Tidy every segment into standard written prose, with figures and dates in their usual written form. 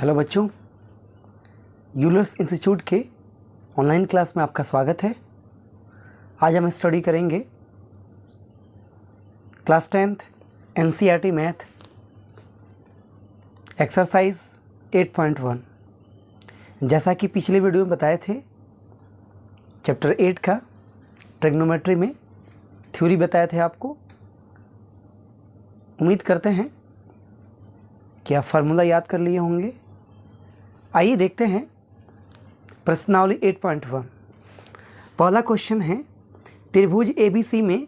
Hello बच्चों, Euler's institute के online class में आपका स्वागत है। आज हम स्टडी करेंगे class 10th NCERT math exercise 8.1। जैसा कि पिछले वीडियो में बताए थे, चैप्टर 8 का ट्रिग्नोमेट्री में थ्योरी बताए थे आपको। उम्मीद करते हैं कि आप फार्मूला याद कर लिए होंगे। आइए देखते हैं प्रश्नावली 8.1। पहला क्वेश्चन है, त्रिभुज ABC में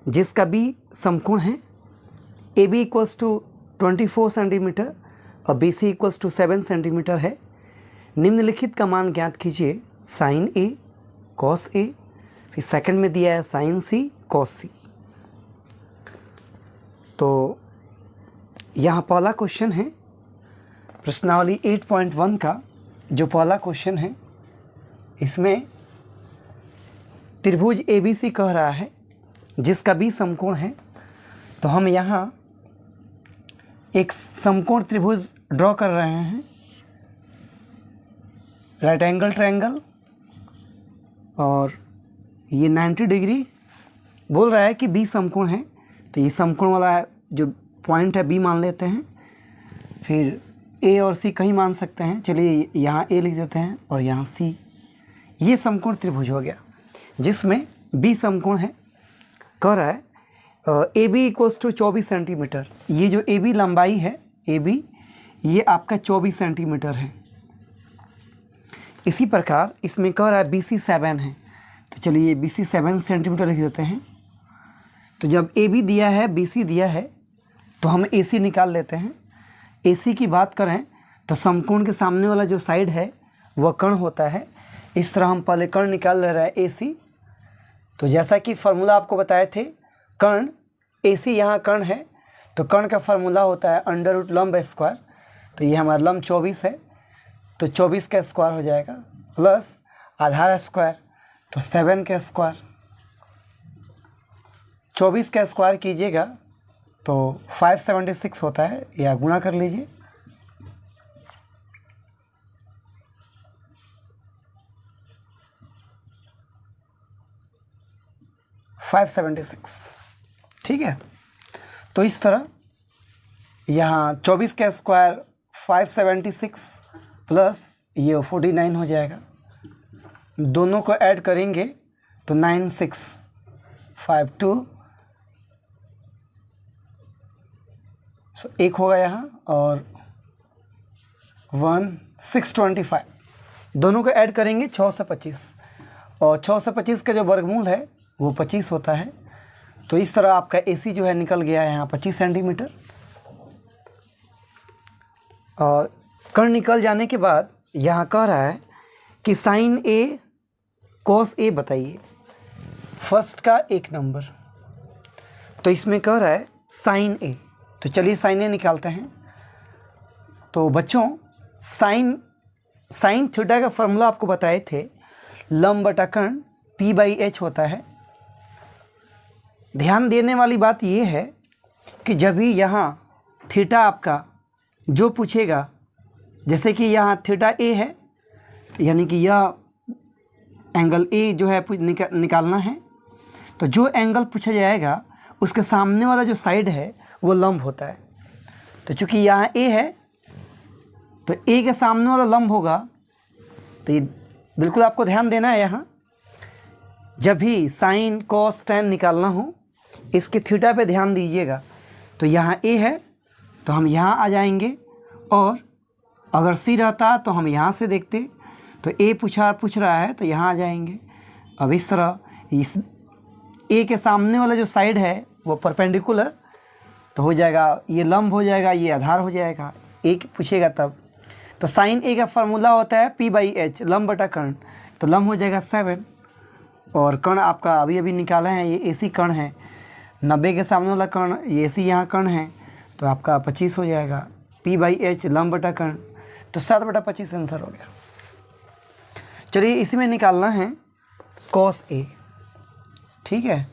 जिसका B समकोण है, AB इक्वल्स टू 24 सेंटीमीटर और BC इक्वल्स टू 7 सेंटीमीटर है। निम्नलिखित का मान ज्ञात कीजिए, साइन A कॉस A, फिर सेकंड में दिया है साइन C कॉस C। तो यहाँ पहला क्वेश्चन है प्रश्नावली 8.1 का जो पहला क्वेश्चन है, इसमें त्रिभुज ABC कह रहा है जिसका B समकोण है। तो हम यहाँ एक समकोण त्रिभुज ड्रॉ कर रहे हैं, राइट एंगल ट्रायंगल, और ये 90 डिग्री बोल रहा है कि B समकोण है। तो ये समकोण वाला जो पॉइंट है B मान लेते हैं, फिर A और C कहीं मान सकते हैं। चलिए यहाँ A लिख देते हैं और यहाँ C। ये समकोण त्रिभुज हो गया जिसमें B समकोण है। कह रहा है AB इक्वल्स टू 24 सेंटीमीटर। ये जो AB लंबाई है, AB ये आपका 24 सेंटीमीटर है। इसी प्रकार इसमें कह रहा है BC 7 है। तो चलिए BC 7 सेंटीमीटर लिख देते हैं। तो जब AB दिया है, BC दिया है, तो हम AC निकाल लेते हैं। AC की बात करें तो समकोण के सामने वाला जो साइड है वह कर्ण होता है। इस तरह हम पहले कर्ण निकाल ले रहे हैं AC। तो जैसा कि फार्मूला आपको बताए थे, कर्ण AC यहाँ कर्ण है, तो कर्ण का फार्मूला होता है अंडर रूट लंब स्क्वायर। तो ये हमारा लंब 24 है, तो 24 का स्क्वायर हो जाएगा प्लस आधार स्क्वायर, तो 7 का स्क्वायर। 24 का स्क्वायर कीजिएगा तो 576 होता है, या गुणा कर लीजिए। ठीक है। तो इस तरह यहाँ 24 का स्क्वायर 576 प्लस ये 49 हो जाएगा। दोनों को ऐड करेंगे तो 9652 एक होगा यहाँ, और 1625। दोनों को ऐड करेंगे 6 से 25, और 6 से 25 का जो वर्गमूल है वो 25 होता है। तो इस तरह आपका AC जो है निकल गया है यहाँ 25 सेंटीमीटर। और कर्ण निकल जाने के बाद यहाँ कह रहा है कि साइन A कॉस A बताइए, फर्स्ट का एक नंबर। तो इसमें कह रहा है साइन A। तो चलिए साइन A निकालते हैं। तो बच्चों साइन थीटा का फॉर्मूला आपको बताए थे, लंब बटा कर्ण P/H होता है। ध्यान देने वाली बात यह है कि जब भी यहाँ थीटा आपका जो पूछेगा, जैसे कि यहाँ थीटा A है, तो यानी कि यह एंगल A जो है निकालना है, तो जो एंगल पूछा जाएगा उसके सामने वाला जो साइड है वो लंब होता है। तो चूँकि यहाँ A है, तो A के सामने वाला लंब होगा। तो ये बिल्कुल आपको ध्यान देना है। यहाँ जब भी साइन कॉस टैन निकालना हो, इसके थीटा पे ध्यान दीजिएगा। तो यहाँ A है तो हम यहाँ आ जाएंगे, और अगर C रहता तो हम यहाँ से देखते। तो A पूछ रहा है तो यहाँ आ जाएंगे। अब इस तरह इस A के सामने वाला जो साइड है वो परपेंडिकुलर, तो हो जाएगा ये लंब हो जाएगा, ये आधार हो जाएगा। A पूछेगा तब। तो साइन A का फार्मूला होता है P/H, लंब बटा कर्ण। तो लंब हो जाएगा 7, और कर्ण आपका अभी अभी निकाला है, ये AC कर्ण है। 90 के सामने वाला कर्ण, ये AC यहाँ कर्ण है, तो आपका 25 हो जाएगा। P/H लंब बटा कर्ण, तो 7/25 आंसर हो गया। चलिए इसी में निकालना है कॉस A। ठीक है।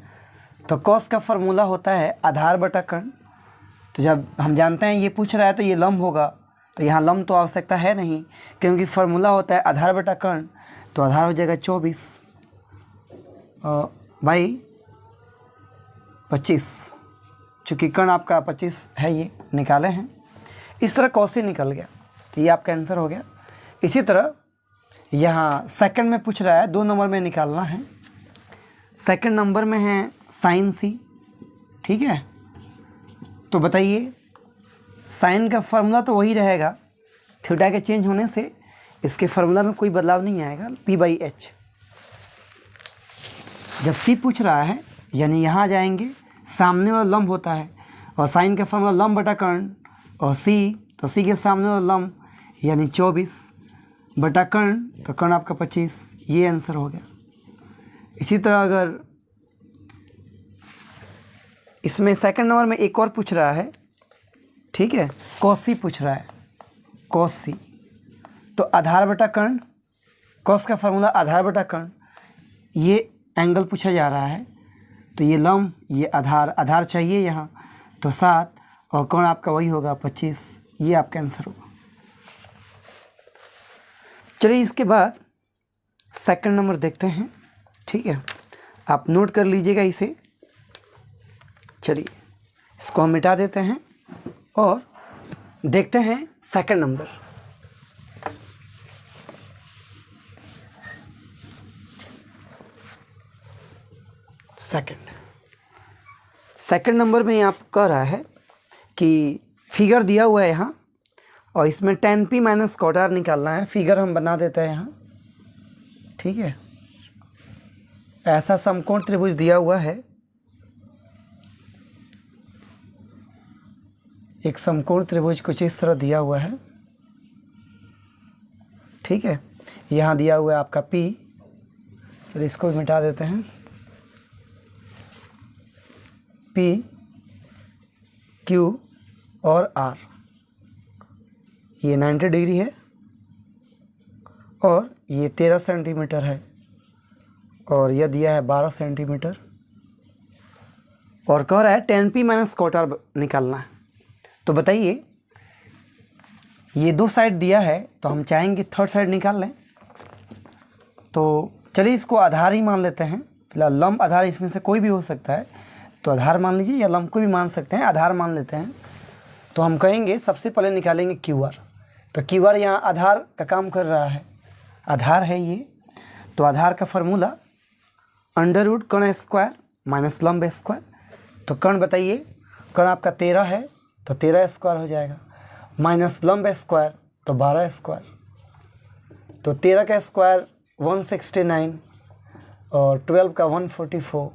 तो कॉस का फार्मूला होता है आधार बटा कर्ण। तो जब हम जानते हैं ये पूछ रहा है तो ये लंब होगा, तो यहाँ लंब तो आवश्यकता है नहीं, क्योंकि फार्मूला होता है आधार बटा कर्ण, तो आधार हो जाएगा 24 बाई 25, चूँकि कर्ण आपका 25 है, ये निकाले हैं। इस तरह कौशी निकल गया, तो ये आपका आंसर हो गया। इसी तरह यहाँ सेकंड में पूछ रहा है, 2 नंबर में निकालना है। सेकंड नंबर में है साइन सी, ठीक है। तो बताइए साइन का फार्मूला तो वही रहेगा, थीटा के चेंज होने से इसके फार्मूला में कोई बदलाव नहीं आएगा, P/H। जब सी पूछ रहा है यानी यहाँ जाएंगे, सामने वाला लंब होता है, और साइन का फार्मूला लंब बटा कर्ण, और सी तो सी के सामने वाला लंब यानी 24 बटा कर्ण, तो कर्ण आपका 25, ये आंसर हो गया। इसी तरह अगर इसमें सेकंड नंबर में एक और पूछ रहा है, ठीक है, कॉस सी पूछ रहा है, कॉस सी, तो आधार बटा कर्ण, कॉस का फार्मूला आधार बटा कर्ण, ये एंगल पूछा जा रहा है, तो ये लंब, ये आधार, आधार चाहिए यहाँ, तो 7 और कर्ण आपका वही होगा 25, ये आपका आंसर होगा। चलिए इसके बाद सेकंड नंबर देखते हैं, ठीक है, आप नोट कर लीजिएगा इसे। चलिए इसको हम मिटा देते हैं और देखते हैं सेकंड नंबर। सेकंड नंबर में आप कह रहा है कि फिगर दिया हुआ है यहाँ, और इसमें tan p minus cot r निकालना है। फिगर हम बना देते हैं यहाँ, ठीक है। ऐसा समकोण त्रिभुज दिया हुआ है, एक समकोण त्रिभुज कुछ इस तरह दिया हुआ है, ठीक है। यहाँ दिया हुआ है आपका P, चलिए इसको मिटा देते हैं। P, Q और R, ये 90 डिग्री है, और ये 13 सेंटीमीटर है, और यह दिया है 12 सेंटीमीटर, और कह रहा है tan p minus cot r निकालना है। तो बताइए ये 2 साइड दिया है, तो हम चाहेंगे थर्ड साइड निकाल लें। तो चलिए इसको आधार ही मान लेते हैं, फिलहाल लंब आधार इसमें से कोई भी हो सकता है, तो आधार मान लीजिए, या लंब को भी मान सकते हैं, आधार मान लेते हैं। तो हम कहेंगे सबसे पहले निकालेंगे QR, तो QR यहाँ आधार का काम कर रहा है, आधार है ये, तो आधार का फार्मूला अंडर कर्ण स्क्वायर माइनस लंब स्क्वायर। तो कर्ण बताइए, कर्ण आपका 13 है, तो 13 स्क्वायर हो जाएगा, माइनस लंब स्क्वायर तो 12 स्क्वायर, तो 13 का स्क्वायर 169, और 12 का 144,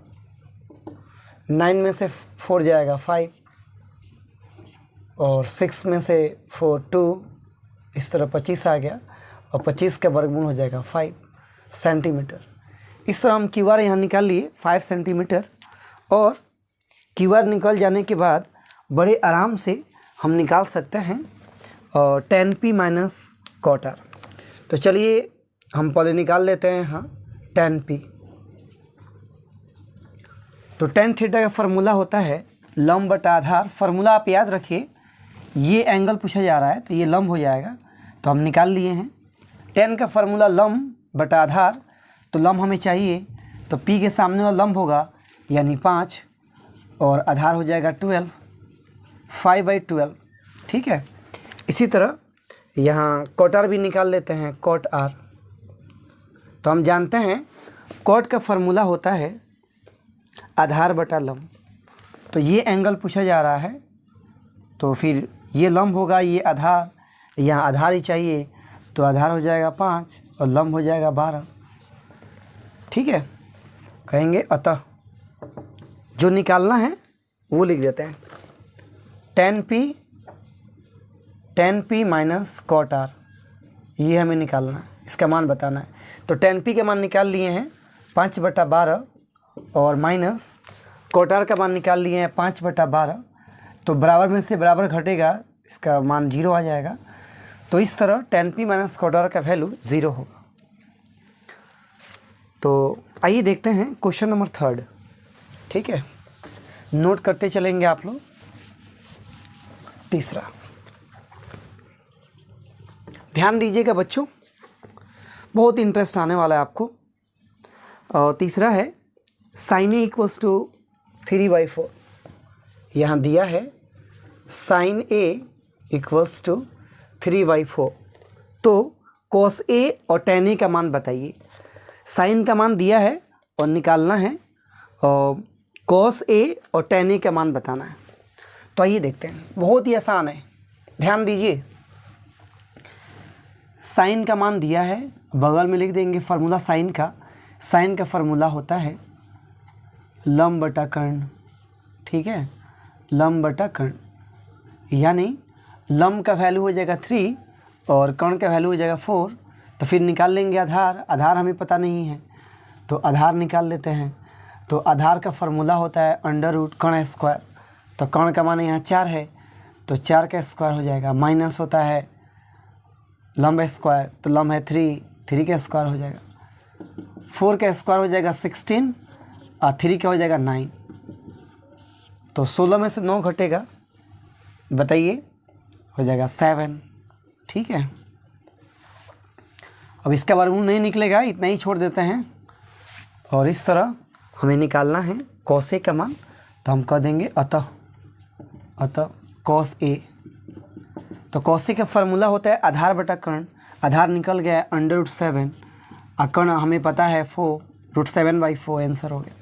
9 में से 4 जाएगा 5, और 6 में से 4 2, इस तरह 25 आ गया, और 25 का वर्गमूल हो जाएगा 5 सेंटीमीटर। इस तरह हम QR यहाँ निकाल लिए 5 सेंटीमीटर, और QR निकल जाने के बाद बड़े आराम से हम निकाल सकते हैं और tan p minus cot r। तो चलिए हम पहले निकाल लेते हैं यहाँ tan p। तो tan थीटा का फार्मूला होता है लंब बटा आधार। फार्मूला आप याद रखिए, ये एंगल पूछा जा रहा है तो ये लंब हो जाएगा, तो हम निकाल लिए हैं। tan का फार्मूला लंब बटा आधार, तो लंब हमें चाहिए, तो p के सामने वाला लंब होगा यानी 5, और आधार हो जाएगा 12, 5/12, ठीक है। इसी तरह यहाँ cot r भी निकाल लेते हैं, cot r। तो हम जानते हैं cot का फार्मूला होता है आधार बटा लंब, तो ये एंगल पूछा जा रहा है, तो फिर ये लंब होगा, ये आधार, यहाँ आधार ही चाहिए, तो आधार हो जाएगा 5 और लंब हो जाएगा 12, ठीक है। कहेंगे अतः जो निकालना है वो लिख देते हैं, tan p minus cot r, ये हमें निकालना है, इसका मान बताना है। तो tan p के मान निकाल लिए हैं 5/12, और माइनस cot r का मान निकाल लिए हैं 5/12, तो बराबर में से बराबर घटेगा, इसका मान 0 आ जाएगा। तो इस तरह tan p minus cot r का वैल्यू 0 होगा। तो आइए देखते हैं क्वेश्चन नंबर 3, ठीक है, नोट करते चलेंगे आप लोग। तीसरा ध्यान दीजिएगा बच्चों, बहुत इंटरेस्ट आने वाला है आपको। और तीसरा है साइन ए इक्वल्स टू 3/4। यहाँ दिया है साइन ए इक्वल्स टू 3/4, तो कॉस ए और टेन ए का मान बताइए। साइन का मान दिया है और निकालना है, और कॉस ए और टेन ए का मान बताना है। तो आइए देखते हैं, बहुत ही आसान है, ध्यान दीजिए। साइन का मान दिया है, बगल में लिख देंगे फार्मूला साइन का। साइन का फार्मूला होता है लंब बटा कर्ण, ठीक है, लंब बटा कर्ण। यानी लंब का वैल्यू हो जाएगा 3 और कर्ण का वैल्यू हो जाएगा 4। तो फिर निकाल लेंगे आधार। आधार हमें पता नहीं है तो आधार निकाल लेते हैं। तो आधार का फार्मूला होता है अंडर रूट कर्ण स्क्वायर। तो कर्ण का मान यहाँ 4 है तो 4 का स्क्वायर हो जाएगा, माइनस होता है लंब स्क्वायर, तो लंब है 3 का स्क्वायर हो जाएगा, 4 का स्क्वायर हो जाएगा 16 और 3 का हो जाएगा 9। तो 16 में से 9 घटेगा, बताइए, हो जाएगा 7, ठीक है। अब इसका वर्गमूल नहीं निकलेगा, इतना ही छोड़ देते हैं। और इस तरह हमें निकालना है कॉस ए का मान, तो हम कह देंगे अतः कॉस ए। तो कॉस ए का फार्मूला होता है आधार बटा कर्ण। आधार निकल गया है अंडर रूट 7 और कर्ण हमें पता है 4, √7/4 आंसर हो गया।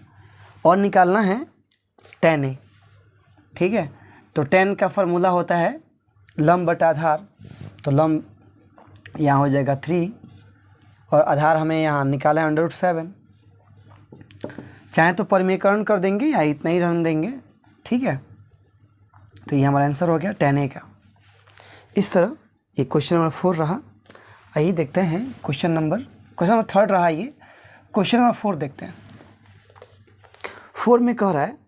और निकालना है tan ए, ठीक है। तो tan का फार्मूला होता है लंब बटा आधार। तो लंब यहाँ हो जाएगा 3 और आधार हमें यहाँ निकाला है अंडर रूट 7। चाहे तो परिमेयकरण कर देंगे या इतना ही रहने देंगे, ठीक है। तो ये हमारा आंसर हो गया tan ए का। इस तरह ये क्वेश्चन नंबर 4 रहा। आइए देखते हैं क्वेश्चन नंबर 3 रहा ये। क्वेश्चन नंबर 4 देखते हैं। 4 में कह रहा है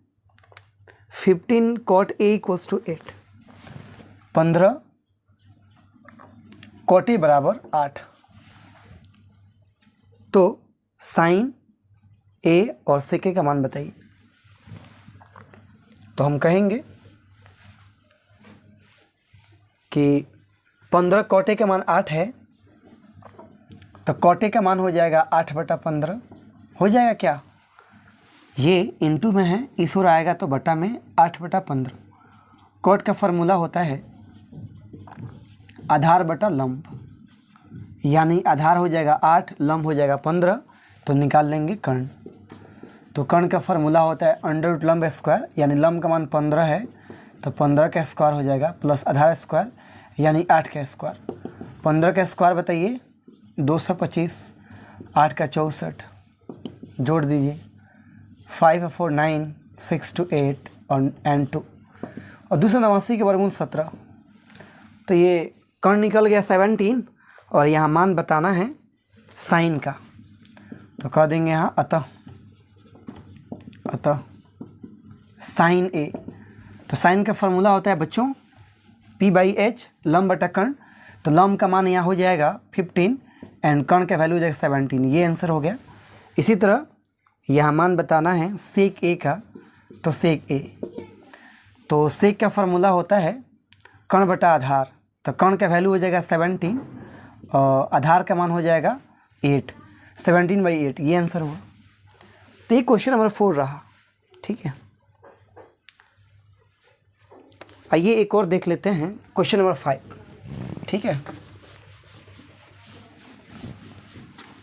15 cot A equals to 8। 15 cot A बराबर 8। तो साइन ए और सेक ए का मान बताइए। तो हम कहेंगे कि 15 cot A का मान 8 है, तो cot A का मान हो जाएगा 8/15। हो जाएगा क्या, ये इनटू में है, इस ओर आएगा तो बटा में 8/15। कॉट का फार्मूला होता है आधार बटा लंब, यानी आधार हो जाएगा 8, लंब हो जाएगा 15। तो निकाल लेंगे कर्ण। तो कर्ण का फार्मूला होता है अंडर रूट लंब स्क्वायर, यानी लंब का मान 15 है तो 15 का स्क्वायर हो जाएगा प्लस आधार स्क्वायर यानी 8 का स्क्वायर। 15 का स्क्वायर बताइए 225, 8 का 64, जोड़ दीजिए 5 4 9 6 2 8 और एंड 2 और 289 के वर्गमूल 17। तो ये कर्ण निकल गया 17 और यहाँ मान बताना है साइन का। तो कह देंगे यहाँ अतः साइन ए। तो साइन का फार्मूला होता है बच्चों P/H लंब बटा कर्ण। तो लंब का मान यहाँ हो जाएगा 15 एंड कर्ण का वैल्यू हो जाएगा 17। ये आंसर हो गया। इसी तरह यहाँ मान बताना है सेक ए का। तो सेक ए, तो सेक का फार्मूला होता है कर्ण बटा आधार। तो कर्ण का वैल्यू हो जाएगा 17 और आधार का मान हो जाएगा 8, 17/8। ये आंसर हुआ। तो ये क्वेश्चन नंबर 4 रहा, ठीक है। आइए एक और देख लेते हैं क्वेश्चन नंबर 5, ठीक है।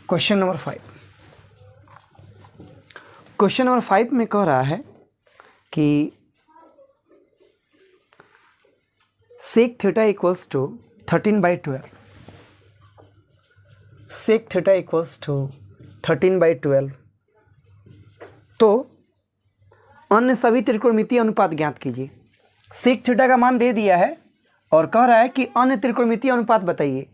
क्वेश्चन नंबर 5 में कह रहा है कि sec theta equals to 13/12। Sec theta equals to 13/12। तो अन्य सभी त्रिकोणमितीय अनुपात ज्ञात कीजिए। सेक थीटा का मान दे दिया है और कह रहा है कि अन्य त्रिकोणमितीय अनुपात बताइए।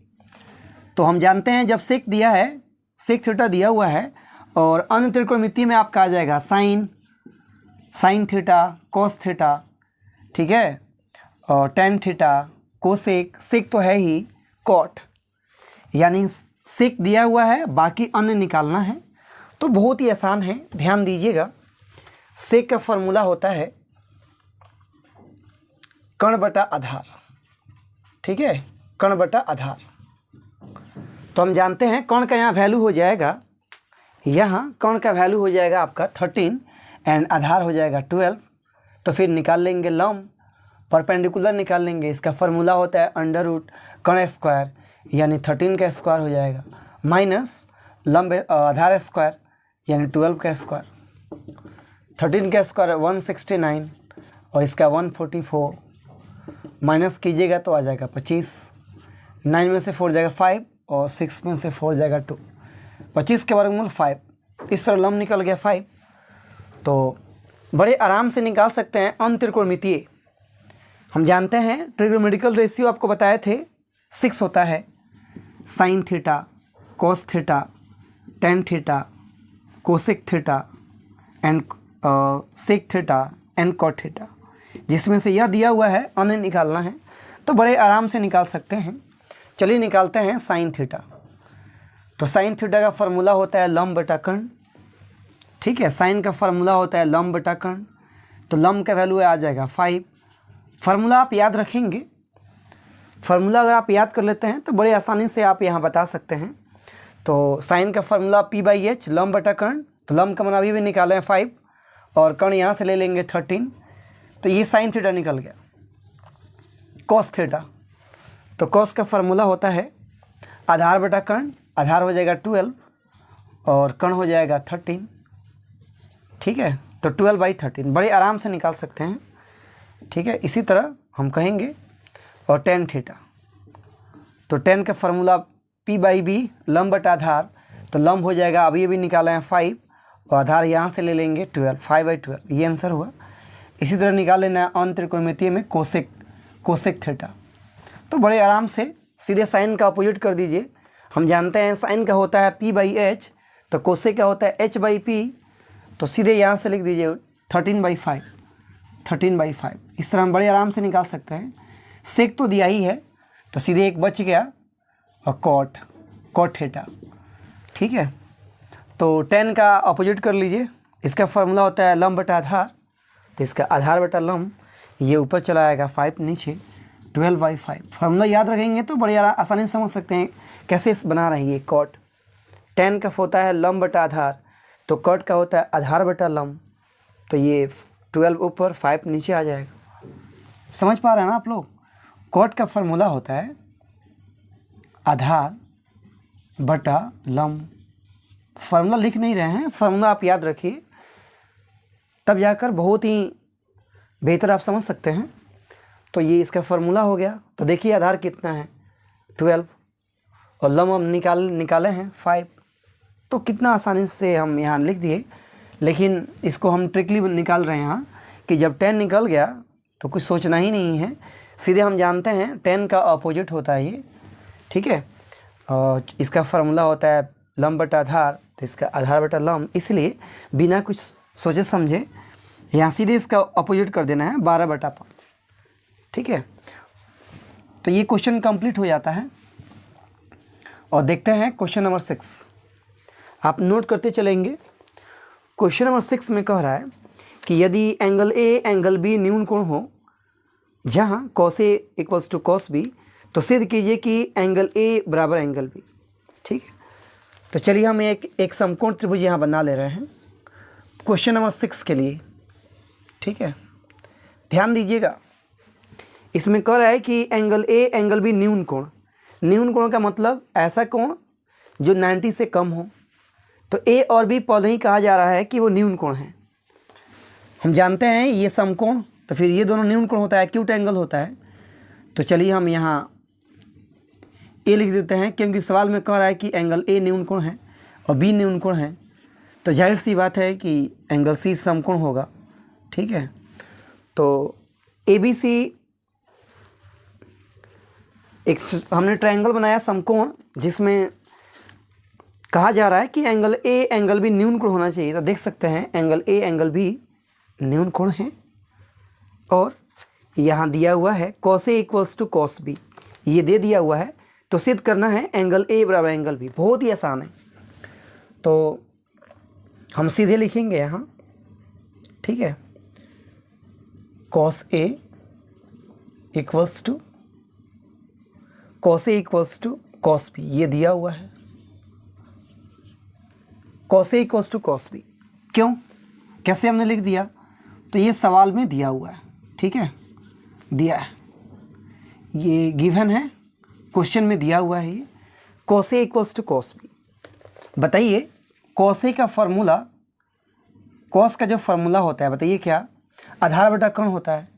तो हम जानते हैं जब सेक दिया है, सेक थीटा दिया हुआ है और अन्य त्रिकोणमितीय में आपका आ जाएगा साइन थीटा, कॉस थीटा, ठीक है, और टेन थीटा, कोसेक, सेक तो है ही, कॉट, यानी सेक दिया हुआ है, बाकी अन्य निकालना है। तो बहुत ही आसान है, ध्यान दीजिएगा। सेक का फॉर्मूला होता है कर्ण बटा आधार, ठीक है, कर्ण बटा आधार। तो हम जानते हैं कौन का यहाँ वैल्यू हो जाएगा, यहाँ कौन का वैल्यू हो जाएगा आपका 13 एंड आधार हो जाएगा 12। तो फिर निकाल लेंगे लंब, परपेंडिकुलर निकाल लेंगे। इसका फार्मूला होता है अंडर रूट कर्ण स्क्वायर, यानी 13 का स्क्वायर हो जाएगा, माइनस लंब आधार स्क्वायर यानी 12 का स्क्वायर। 13 का स्क्वायर 169 और इसका 144, माइनस कीजिएगा तो आ जाएगा 25। 9 में से 4 जाएगा 5 और 6 में से 4 जाएगा 2। 25 के वर्गमूल 5, इस तरह लंब निकल गया 5। तो बड़े आराम से निकाल सकते हैं अन्तरिकोणमितीय। हम जानते हैं ट्रिग्नोमेट्रिकल रेशियो आपको बताए थे 6 होता है, sine theta, cos theta, tan theta, cosec theta and sec theta and cot theta, जिसमें से यह दिया हुआ है अन्य निकालना है तो बड़े आराम से निकाल सकते हैं। चलिए निकालते हैं साइन थीटा। तो साइन थीटा का फार्मूला होता है लंब बटा कर्ण, ठीक है। साइन का फार्मूला होता है लंब बटा कर्ण, तो लंब का वैल्यू आ जाएगा 5। फार्मूला आप याद रखेंगे, फार्मूला अगर आप याद कर लेते हैं तो बड़े आसानी से आप यहाँ बता सकते हैं। तो साइन का फार्मूला P/H लंब बटा कर्ण, तो लंब का मान अभी भी निकाले हैं 5 और कर्ण यहाँ से ले लेंगे 13, तो ये साइन थीटा निकल गया। कॉस थीटा, तो कॉस का फार्मूला होता है आधार बटा कर्ण, आधार हो जाएगा 12 और कर्ण हो जाएगा 13, ठीक है। तो 12/13 बड़े आराम से निकाल सकते हैं, ठीक है। इसी तरह हम कहेंगे और टेन थीटा, तो टेन का फार्मूला P/B लंब बटा आधार, तो लंब हो जाएगा अभी निकाले हैं 5 और आधार यहाँ से ले लेंगे 12, 5/12, ये आंसर हुआ। इसी तरह निकाल लेना है अन्तरिकोणमितीय में कोसेक थीटा। तो बड़े आराम से सीधे साइन का अपोजिट कर दीजिए। हम जानते हैं साइन का होता है P/H, तो कोसेक का होता है H/P, तो सीधे यहाँ से लिख दीजिए 13/5। इस तरह हम बड़े आराम से निकाल सकते हैं। सेक तो दिया ही है, तो सीधे एक बच गया और कॉट थीटा, ठीक है। तो 10 का अपोजिट कर लीजिए, इसका फार्मूला होता है लंब बटा आधार, तो इसका आधार बटा लंब, ये ऊपर चला आएगा 5 नीचे, 12/5। फार्मूला याद रखेंगे तो बड़े आसानी से समझ सकते हैं कैसे बना रहे हैं। ये कॉट 10 का होता है लंब बटा आधार, तो कॉट का होता है आधार बटा लंब, तो ये 12 ऊपर 5 नीचे आ जाएगा। समझ पा रहे हैं ना आप लोग? कॉट का फार्मूला होता है आधार बटा लंब। फार्मूला लिख नहीं रहे हैं, फार्मूला आप याद रखिए, तब जाकर बहुत ही बेहतर आप समझ सकते हैं। तो ये इसका फार्मूला हो गया। तो देखिए आधार कितना है 12 और लंब हम निकाले हैं 5, तो कितना आसानी से हम यहाँ लिख दिए। लेकिन इसको हम ट्रिकली निकाल रहे हैं यहाँ कि जब 10 निकल गया तो कुछ सोचना ही नहीं है, सीधे हम जानते हैं 10 का अपोजिट होता है ये, ठीक है। और इसका फार्मूला होता है लंब बटा आधार, तो इसका आधार बटा लंब, इसलिए बिना कुछ सोचे समझे यहाँ सीधे इसका अपोजिट कर देना है 12/5, ठीक है। तो ये क्वेश्चन कंप्लीट हो जाता है। और देखते हैं क्वेश्चन नंबर 6, आप नोट करते चलेंगे। क्वेश्चन नंबर 6 में कह रहा है कि यदि एंगल ए एंगल बी न्यून कोण हो जहाँ cos A = cos B, तो सिद्ध कीजिए कि एंगल ए बराबर एंगल बी, ठीक है। तो चलिए हम एक समकोण त्रिभुज यहाँ बना ले रहे हैं क्वेश्चन नंबर 6 के लिए, ठीक है। ध्यान दीजिएगा, इसमें कह रहा है कि एंगल ए एंगल बी न्यून कोण। न्यून कोण का मतलब ऐसा कोण जो 90 से कम हो। तो ए और बी पहले ही कहा जा रहा है कि वो न्यून कोण है। हम जानते हैं ये समकोण, तो फिर ये दोनों न्यून कोण होता है, एक्यूट एंगल होता है। तो चलिए हम यहाँ ए लिख देते हैं, क्योंकि सवाल में कह रहा है कि एंगल ए न्यून कोण है और बी न्यून कोण है, तो जाहिर सी बात है कि एंगल सी समकोण होगा, ठीक है। तो ABC एक हमने ट्रायंगल बनाया समकोण, जिसमें कहा जा रहा है कि एंगल ए एंगल बी न्यून कोण होना चाहिए। तो देख सकते हैं एंगल ए एंगल बी न्यून कोण है और यहाँ दिया हुआ है cos A = cos B, ये दे दिया हुआ है। तो सिद्ध करना है एंगल ए बराबर एंगल बी, बहुत ही आसान है। तो हम सीधे लिखेंगे यहाँ, ठीक है, cos A = कॉस बी, ये दिया हुआ है cos A equals to cos B. क्यों, कैसे हमने लिख दिया, तो ये सवाल में दिया हुआ है, ठीक है, दिया है, ये गिवन है, क्वेश्चन में दिया हुआ है ये cos A equals to cos B. बताइए कॉस ए का फॉर्मूला, कॉस का जो फॉर्मूला होता है बताइए क्या, आधार बटा कर्ण होता है।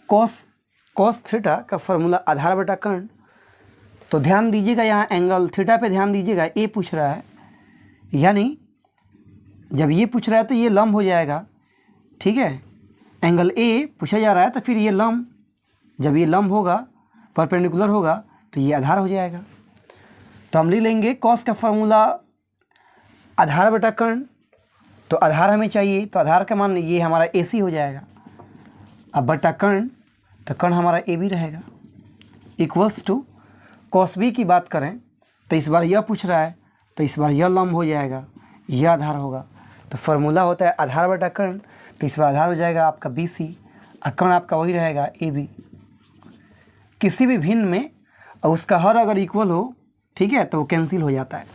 कॉस थीटा का फॉर्मूला आधार बटा कर्ण। तो ध्यान दीजिएगा यहाँ एंगल थीटा पे ध्यान दीजिएगा, ए पूछ रहा है, यानी जब ये पूछ रहा है तो ये लंब हो जाएगा, ठीक है, एंगल ए पूछा जा रहा है तो फिर ये लंब, जब ये लंब होगा परपेंडिकुलर होगा तो ये आधार हो जाएगा। तो हम लिख लेंगे कॉस का फॉर्मूला आधार बटा कर्ण, तो आधार हमें चाहिए तो आधार का मान ये हमारा ए सी हो जाएगा, अब बटा कर्ण तो कर्ण हमारा ए बी रहेगा, इक्वल्स टू कॉस बी की बात करें तो इस बार यह पूछ रहा है तो इस बार यह लंब हो जाएगा, यह आधार होगा, तो फार्मूला होता है आधार बटा कर्ण, तो इस बार आधार हो जाएगा आपका बी सी और कर्ण आपका वही रहेगा ए बी। किसी भी भिन्न में और उसका हर अगर इक्वल हो, ठीक है, तो वो कैंसिल हो जाता है।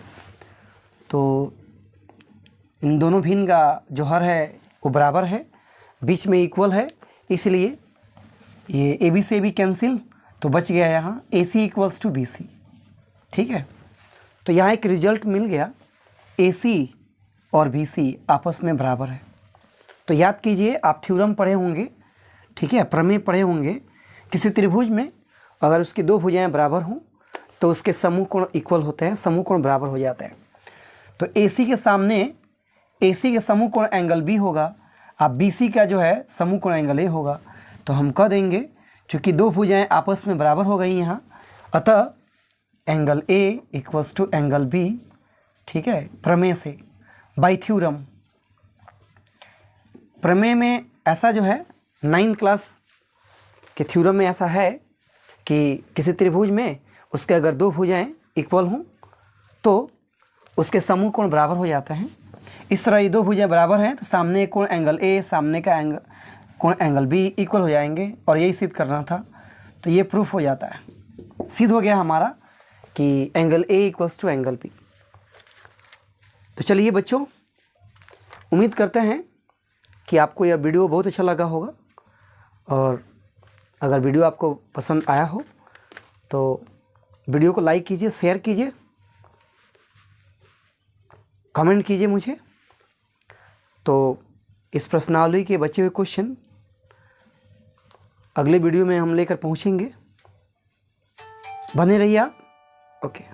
तो इन दोनों भिन्न का जो हर है वो बराबर है, बीच में इक्वल है, इसलिए ये ए बी से भी कैंसिल, तो बच गया यहाँ ए सी इक्वल्स टू बी सी, ठीक है। तो यहाँ एक रिजल्ट मिल गया, ए सी और बी सी आपस में बराबर है। तो याद कीजिए आप थ्योरम पढ़े होंगे, ठीक है, प्रमेय पढ़े होंगे, किसी त्रिभुज में अगर उसकी दो भुजाएं बराबर हों तो उसके समूह कोण इक्वल होते हैं, समूह कोण बराबर हो जाते हैं। तो ए सी के सामने ए सी के समूह कोण एंगल बी होगा, अब बी सी का जो है समूह कोण एंगल ए होगा। तो हम कह देंगे चूँकि दो भुजाएं आपस में बराबर हो गई यहाँ, अतः angle A equals to angle B, ठीक है, प्रमेय से, बाय थ्योरम। प्रमेय में ऐसा जो है 9th क्लास के थ्योरम में ऐसा है कि किसी त्रिभुज में उसके अगर दो भुजाएं इक्वल हों तो उसके समूह कोण बराबर हो जाते हैं। इस तरह ये दो भुजाएं बराबर हैं तो सामने कोण एंगल ए, सामने का कोण एंगल बी इक्वल हो जाएंगे, और यही सिद्ध करना था। तो ये प्रूफ हो जाता है, सिद्ध हो गया हमारा कि angle A equals to angle B. तो चलिए बच्चों, उम्मीद करते हैं कि आपको यह वीडियो बहुत अच्छा लगा होगा, और अगर वीडियो आपको पसंद आया हो तो वीडियो को लाइक कीजिए, शेयर कीजिए, कमेंट कीजिए मुझे। तो इस प्रश्नावली के बचे हुए क्वेश्चन अगले वीडियो में हम लेकर पहुंचेंगे। बने रहिए आप। ओके।